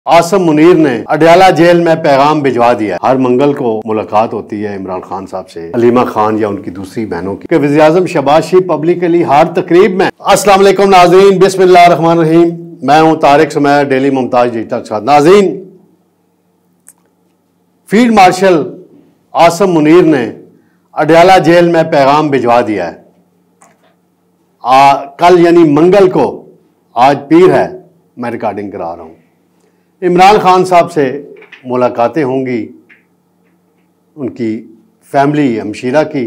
आसम मुनीर ने अडयाला जेल में पैगाम भिजवा दिया। हर मंगल को मुलाकात होती है इमरान खान साहब से, हलीमा खान या उनकी दूसरी बहनों की। वज़ीर आज़म शहबाज शरीफ पब्लिकली हर तकरीब में। अस्सलाम वालेकुम नाज़रीन, बिस्मिल्लाह रहमान रहीम। मैं हूं तारिक सुमैर, डेली मुमताज डिजिटल के साथ। नाज़रीन, फील्ड मार्शल आसम मुनीर ने अडयाला जेल में पैगाम भिजवा दिया है। कल यानी मंगल को, आज पीर है, मैं रिकॉर्डिंग करा रहा हूं, इमरान खान साहब से मुलाकातें होंगी, उनकी फैमिली हमशीरा की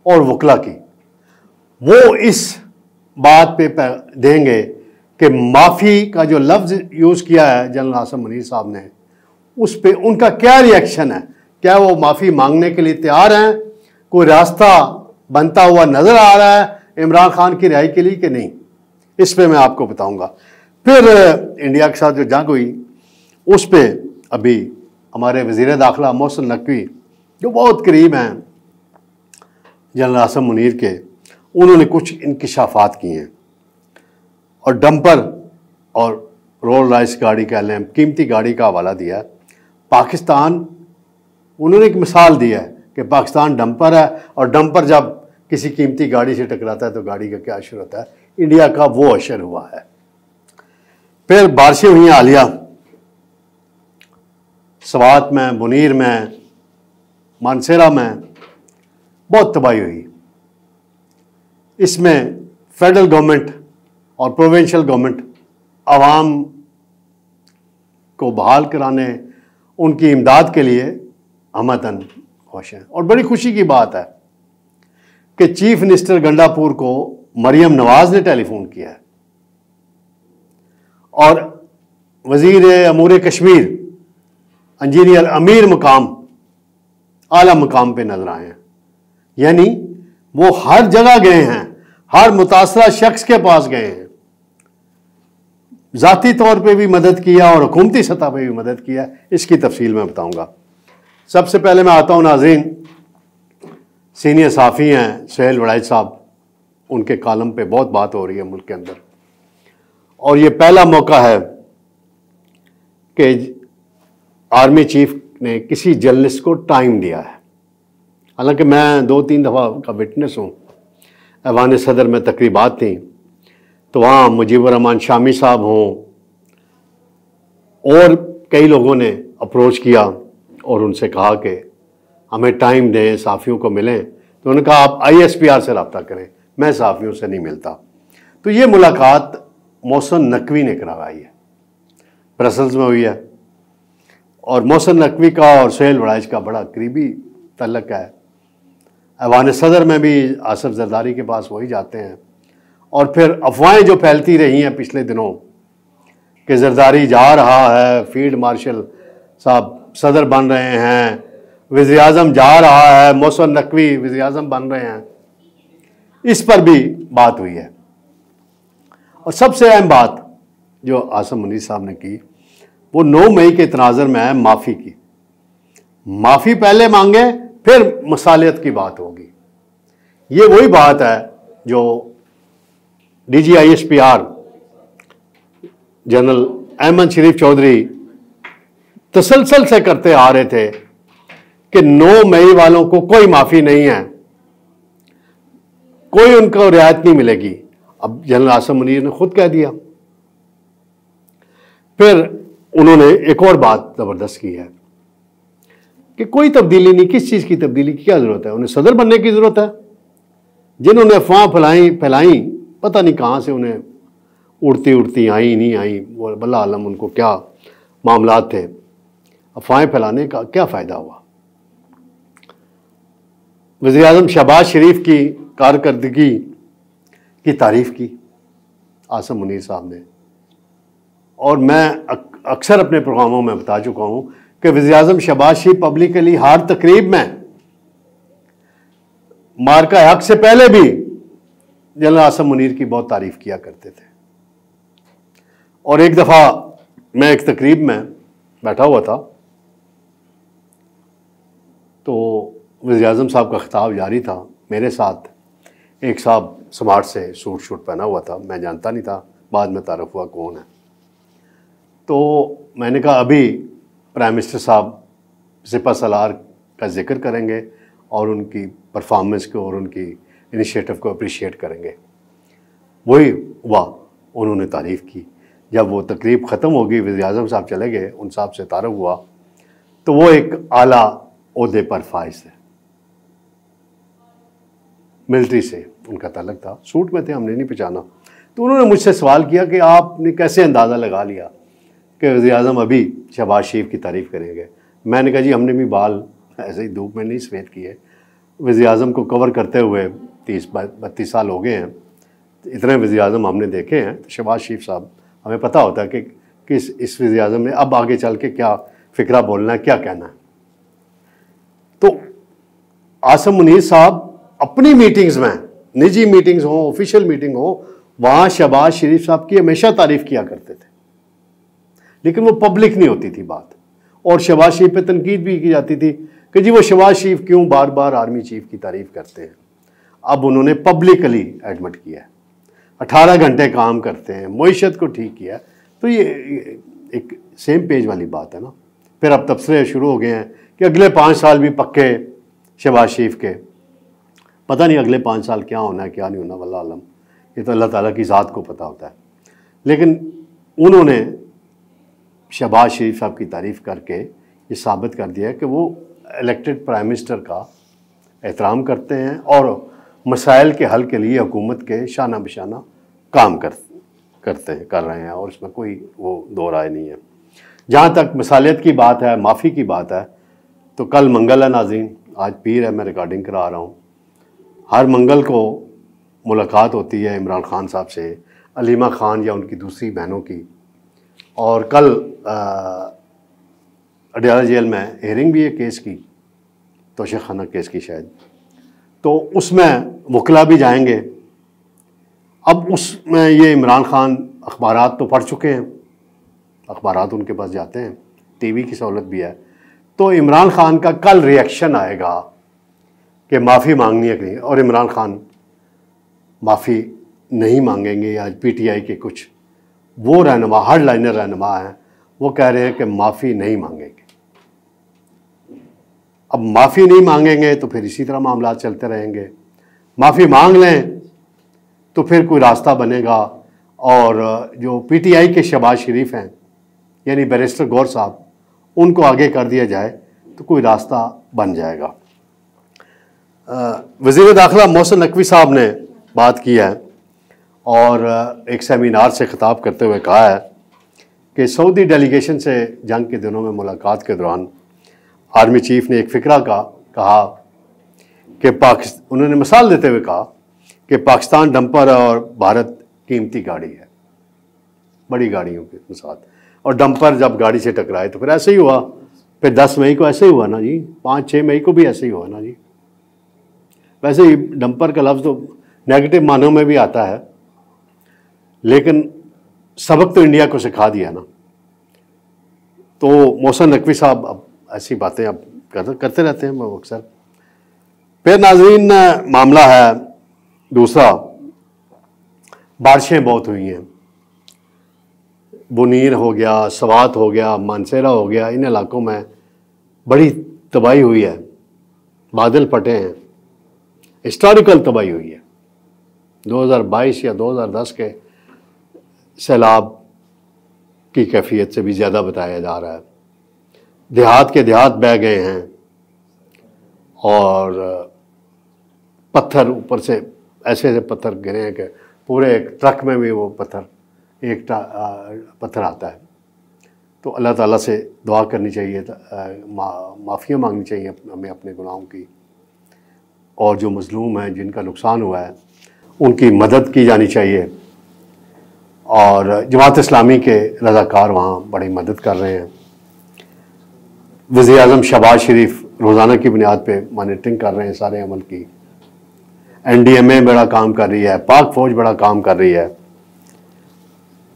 और वकला की। वो इस बात पे देंगे कि माफ़ी का जो लफ्ज़ यूज़ किया है जनरल आसम मुनीर साहब ने, उस पर उनका क्या रिएक्शन है। क्या वो माफ़ी मांगने के लिए तैयार हैं? कोई रास्ता बनता हुआ नज़र आ रहा है इमरान खान की रिहाई के लिए कि नहीं? इस पर मैं आपको बताऊंगा। फिर इंडिया के साथ जो जंग हुई उस पर अभी हमारे वज़ीर दाखिला मोहसिन नकवी, जो बहुत करीब हैं जनरल आसम मुनीर के, उन्होंने कुछ इंकिशाफात किए हैं और डंपर और रोल राइस गाड़ी कह लें, कीमती गाड़ी का हवाला दिया है। पाकिस्तान, उन्होंने एक मिसाल दिया है कि पाकिस्तान डंपर है और डंपर जब किसी कीमती गाड़ी से टकराता है तो गाड़ी का क्या असर होता है, इंडिया का वो असर हुआ है। फिर बारिशें हुई हालिया, सवात में, मुनीर में, मानसेरा में बहुत तबाही हुई। इसमें फेडरल गवर्नमेंट और प्रोविंशियल गवर्नमेंट आवाम को बहाल कराने, उनकी इमदाद के लिए हमतन खुश हैं। और बड़ी खुशी की बात है कि चीफ मिनिस्टर गंडापुर को मरियम नवाज ने टेलीफोन किया है और वजीर अमूर कश्मीर इंजीनियर अमीर मुकाम, आला मुकाम पे नजर आए हैं। यानी वो हर जगह गए हैं, हर मुतासरा शख्स के पास गए हैं, ज़ाती तौर पे भी मदद किया और हुकूमती सतह पे भी मदद किया। इसकी तफसील मैं बताऊंगा। सबसे पहले मैं आता हूं नाज़रीन, सीनियर साफ़ी हैं सुहेल वड़ाइच साहब, उनके कॉलम पे बहुत बात हो रही है मुल्क के अंदर, और ये पहला मौका है कि आर्मी चीफ ने किसी जर्नलिस्ट को टाइम दिया है। हालांकि मैं 2-3 दफ़ा का विटनेस हूँ। ऐवान सदर में तकरीबात थी तो वहाँ मुजीबुर रहमान शामी साहब हों और कई लोगों ने अप्रोच किया और उनसे कहा कि हमें टाइम दें, साफ़ियों को मिलें। तो उन्होंने कहा आप ISPR से रब्ता करें, मैं साफ़ियों से नहीं मिलता। तो ये मुलाकात मोहसिन नकवी ने करवाई है, ब्रसल्स में हुई है, और मोहसिन नकवी का और सुहेल वड़ाइच का बड़ा करीबी तल्लक है। ऐवान सदर में भी आसिफ जरदारी के पास वही जाते हैं। और फिर अफवाहें जो फैलती रही हैं पिछले दिनों कि जरदारी जा रहा है, फील्ड मार्शल साहब सदर बन रहे हैं, वज़ीर आज़म जा रहा है, मोहसिन नकवी वज़ीर आज़म बन रहे हैं, इस पर भी बात हुई है। और सबसे अहम बात जो आसम मुनीर साहब ने की वो 9 मई के तनाज़र में है माफ़ी की। माफ़ी पहले मांगे फिर मसालियत की बात होगी। ये वही बात है जो DG ISPR जनरल अहमद शरीफ चौधरी तसलसल से करते आ रहे थे कि 9 मई वालों को कोई माफ़ी नहीं है, कोई उनको रियायत नहीं मिलेगी। अब जनरल आसम मुनीर ने खुद कह दिया। फिर उन्होंने एक और बात ज़बरदस्त की है कि कोई तब्दीली नहीं। किस चीज़ की तब्दीली की क्या ज़रूरत है? उन्हें सदर बनने की ज़रूरत है। जिन्होंने अफवाह फैलाई पता नहीं कहाँ से उन्हें उड़ती उड़ती आई नहीं आई, वो बल्ला आलम उनको क्या मामलात थे। अफवाहें फैलाने का क्या फ़ायदा हुआ? वज़ीर आज़म शहबाज शरीफ की कारकर्दगी की तारीफ़ की आसम मुनीर साहब ने, और मैं अक्सर अपने प्रोग्रामों में बता चुका हूँ कि वज़ीर आज़म शहबाज शरीफ पब्लिकली हर तकरीब में मार्का हक से पहले भी जनरल आसम मुनीर की बहुत तारीफ़ किया करते थे। और एक दफ़ा मैं एक तकरीब में बैठा हुआ था तो वज़ीर आज़म साहब का खिताब जारी था, मेरे साथ एक साहब स्मार्ट से सूट पहना हुआ था, मैं जानता नहीं था, बाद में तारुफ हुआ कौन है। तो मैंने कहा अभी प्राइम मिनिस्टर साहब सिपा सलार का जिक्र करेंगे और उनकी परफॉर्मेंस को और उनकी इनिशिएटिव को अप्रिशिएट करेंगे। वही हुआ, उन्होंने तारीफ़ की। जब वो तकरीब ख़त्म हो गई, वज़ीर-ए-आज़म साहब चले गए, उन साहब से तारुफ हुआ तो वो एक आला ओहदे पर फाइज है, मिलिट्री से उनका ताल्लुक था, सूट में थे, हमने नहीं पहचाना। तो उन्होंने मुझसे सवाल किया कि आपने कैसे अंदाज़ा लगा लिया कि वज़ीर-ए-आज़म अभी शहबाज शरीफ की तारीफ़ करेंगे। मैंने कहा जी हमने भी बाल ऐसे ही धूप में नहीं सफ़ेद किए, वज़ीर-ए-आज़म को कवर करते हुए 30-32 साल हो गए हैं, इतने वज़ीर-ए-आज़म हमने देखे हैं। तो शहबाज शरीफ साहब हमें पता होता है कि किस इस वज़ीर-ए-आज़म ने अब आगे चल के क्या फ़िक्रा बोलना है, क्या कहना है। तो आसिम मुनीर साहब अपनी मीटिंग्स में, निजी मीटिंग्स हो, ऑफिशियल मीटिंग हो, वहाँ शहबाज शरीफ साहब की हमेशा तारीफ़ किया करते थे, लेकिन वो पब्लिक नहीं होती थी बात। और शहबाज शरीफ पे तनकीद भी की जाती थी कि जी वो शहबाज शरीफ क्यों बार बार आर्मी चीफ की तारीफ़ करते हैं। अब उन्होंने पब्लिकली एडमिट किया है, 18 घंटे काम करते हैं, मईशत को ठीक किया। तो ये एक सेम पेज वाली बात है ना। फिर अब तबसरे शुरू हो गए हैं कि अगले 5 साल भी पक्के शहबाज शरीफ के। पता नहीं अगले 5 साल क्या होना है क्या नहीं होना, वल्लाह आलम, ये तो अल्लाह ताला की ज़ात को पता होता है। लेकिन उन्होंने शहबाज शरीफ साहब की तारीफ़ करके ये साबित कर दिया है कि वो इलेक्टेड प्राइम मिनिस्टर का एहतराम करते हैं और मसाइल के हल के लिए हुकूमत के शाना बिशाना काम कर रहे हैं, और इसमें कोई वो दो राय नहीं है। जहाँ तक मिसालियत की बात है, माफ़ी की बात है, तो कल मंगल है नाज़रीन, आज पीर है, मैं रिकॉर्डिंग करा रहा हूँ। हर मंगल को मुलाकात होती है इमरान खान साहब से, अलीमा खान या उनकी दूसरी बहनों की। और कल अडयाला जेल में हेयरिंग भी है केस की, तोशाखाना केस की शायद, तो उसमें वकला भी जाएंगे। अब उसमें ये इमरान खान अखबारात तो पढ़ चुके हैं, अखबारात उनके पास जाते हैं, टीवी की सहूलत भी है। तो इमरान खान का कल रिएक्शन आएगा कि माफ़ी मांगनी है कि नहीं, और इमरान खान माफ़ी नहीं मांगेंगे। आज पीटीआई के कुछ वो रहनुमा, हार्ड लाइनर रहनुमा हैं, वो कह रहे हैं कि माफ़ी नहीं मांगेंगे। अब माफ़ी नहीं मांगेंगे तो फिर इसी तरह मामला चलते रहेंगे, माफ़ी मांग लें तो फिर कोई रास्ता बनेगा। और जो पीटीआई के शहबाज शरीफ हैं, यानी बैरिस्टर गौर साहब, उनको आगे कर दिया जाए तो कोई रास्ता बन जाएगा। वज़ीर दाखिला मोहसिन नकवी साहब ने बात की है और एक सेमिनार से ख़िताब करते हुए कहा है कि सऊदी डेलीगेशन से जंग के दिनों में मुलाकात के दौरान आर्मी चीफ ने एक फ़िक्रा कहा कि उन्होंने मिसाल देते हुए कहा कि पाकिस्तान डंपर और भारत कीमती गाड़ी है, बड़ी गाड़ियों के साथ, और डंपर जब गाड़ी से टकराए तो फिर ऐसे ही हुआ। फिर 10 मई को ऐसे ही हुआ ना जी, 5-6 मई को भी ऐसे ही हुआ ना जी। वैसे ही डंपर का लफ्ज़ तो नेगेटिव मानों में भी आता है, लेकिन सबक तो इंडिया को सिखा दिया ना। तो मोहसिन नकवी साहब अब ऐसी बातें अब करते रहते हैं वो अक्सर। फिर नाज़रीन मामला है दूसरा, बारिशें बहुत हुई हैं, बुनीर हो गया, सवात हो गया, मानसेरा हो गया, इन इलाकों में बड़ी तबाही हुई है, बादल फटे हैं, हिस्टोरिकल तबाही हुई है। 2022 या 2010 के सैलाब की कैफियत से भी ज़्यादा बताया जा रहा है। देहात के देहात बह गए हैं और पत्थर ऊपर से ऐसे ऐसे पत्थर गिरे हैं कि पूरे एक ट्रक में भी वो पत्थर आता है। तो अल्लाह ताला से दुआ करनी चाहिए, माफ़ियाँ मांगनी चाहिए हमें अपने गुनाहों की, और जो मज़लूम हैं जिनका नुकसान हुआ है उनकी मदद की जानी चाहिए। और जमात इस्लामी के रज़ाकार वहाँ बड़ी मदद कर रहे हैं। वज़ीर-ए-आज़म शहबाज शरीफ रोज़ाना की बुनियाद पे मॉनिटरिंग कर रहे हैं सारे अमल की। NDMA बड़ा काम कर रही है, पाक फ़ौज बड़ा काम कर रही है।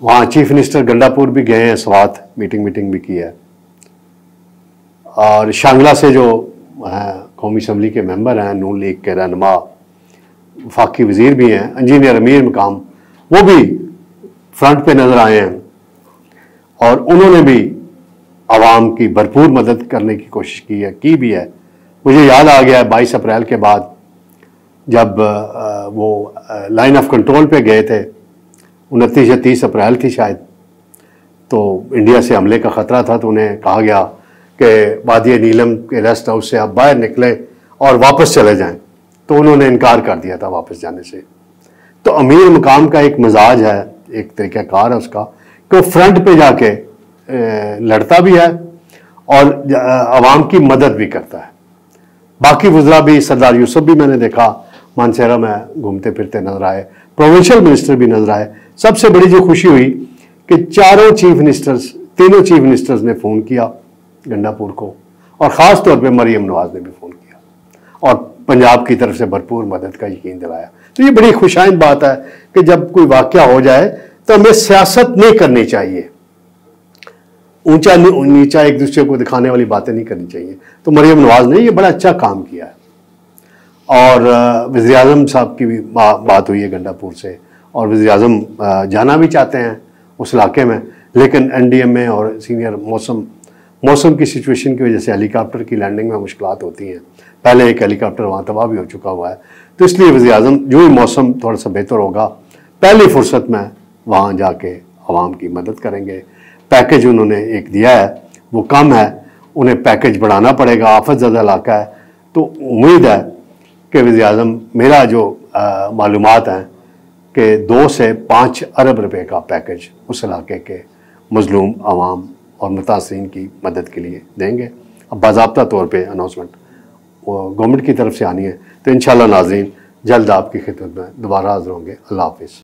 वहाँ चीफ मिनिस्टर गंडापुर भी गए हैं, स्वात मीटिंग भी की है। और शांगला से जो कौमी असम्बली के मेंबर हैं, नून लीग के रहनुमा, वफाकी वज़ीर भी हैं, इंजीनियर अमीर मकाम, वो भी फ्रंट पे नज़र आए हैं। और उन्होंने भी आवाम की भरपूर मदद करने की कोशिश की भी है। मुझे याद आ गया 22 अप्रैल के बाद जब वो लाइन ऑफ कंट्रोल पे गए थे, 29 या 30 अप्रैल थी शायद, तो इंडिया से हमले का ख़तरा था, तो उन्हें कहा गया कि वादी नीलम के रेस्ट हाउस से आप बाहर निकले और वापस चले जाएं, तो उन्होंने इनकार कर दिया था वापस जाने से। तो अमीर मकाम का एक मिजाज है, एक तरीक़ाकार है उसका कि वो फ्रंट पे जाके लड़ता भी है और आवाम की मदद भी करता है। बाकी वज़रा भी, सरदार यूसुफ भी मैंने देखा मानसेरा में घूमते फिरते नजर आए, प्रोविंशियल मिनिस्टर भी नजर आए। सबसे बड़ी जो खुशी हुई कि तीनों चीफ मिनिस्टर्स ने फ़ोन किया गंडापुर को, और ख़ास तौर पे मरियम नवाज ने भी फ़ोन किया और पंजाब की तरफ से भरपूर मदद का यकीन दिलाया। तो ये बड़ी खुशाइंद बात है कि जब कोई वाक़या हो जाए तो हमें सियासत नहीं करनी चाहिए, ऊंचा नीचा एक दूसरे को दिखाने वाली बातें नहीं करनी चाहिए। तो मरियम नवाज ने ये बड़ा अच्छा काम किया है। और वज़ीर आज़म साहब की भी बात हुई है गंडापुर से, और वज़ीर आज़म जाना भी चाहते हैं उस इलाके में, लेकिन NDMA और सीनियर मौसम की सिचुएशन की वजह से हेलीकॉप्टर की लैंडिंग में मुश्किलात होती हैं। पहले एक हेलीकॉप्टर वहाँ तबाह भी हो चुका हुआ है, तो इसलिए वज़ीर आज़म जो ही मौसम थोड़ा सा बेहतर होगा पहली फुर्सत में वहाँ जाके आवाम की मदद करेंगे। पैकेज उन्होंने एक दिया है, वो कम है, उन्हें पैकेज बढ़ाना पड़ेगा, आफत ज़्यादा इलाका है। तो उम्मीद है कि वज़ीर आज़म, मेरा जो मालूमात हैं कि 2 से 5 अरब रुपए का पैकेज उस इलाके के मज़लूम आवाम और मुतासरीन की मदद के लिए देंगे। अब बाज़ाब्ता तौर पे अनाउंसमेंट गवर्नमेंट की तरफ से आनी है, तो इंशाअल्लाह नाज़रीन जल्द आपकी खिदमत में दोबारा हाज़िर होंगे। अल्लाह हाफ़िज़।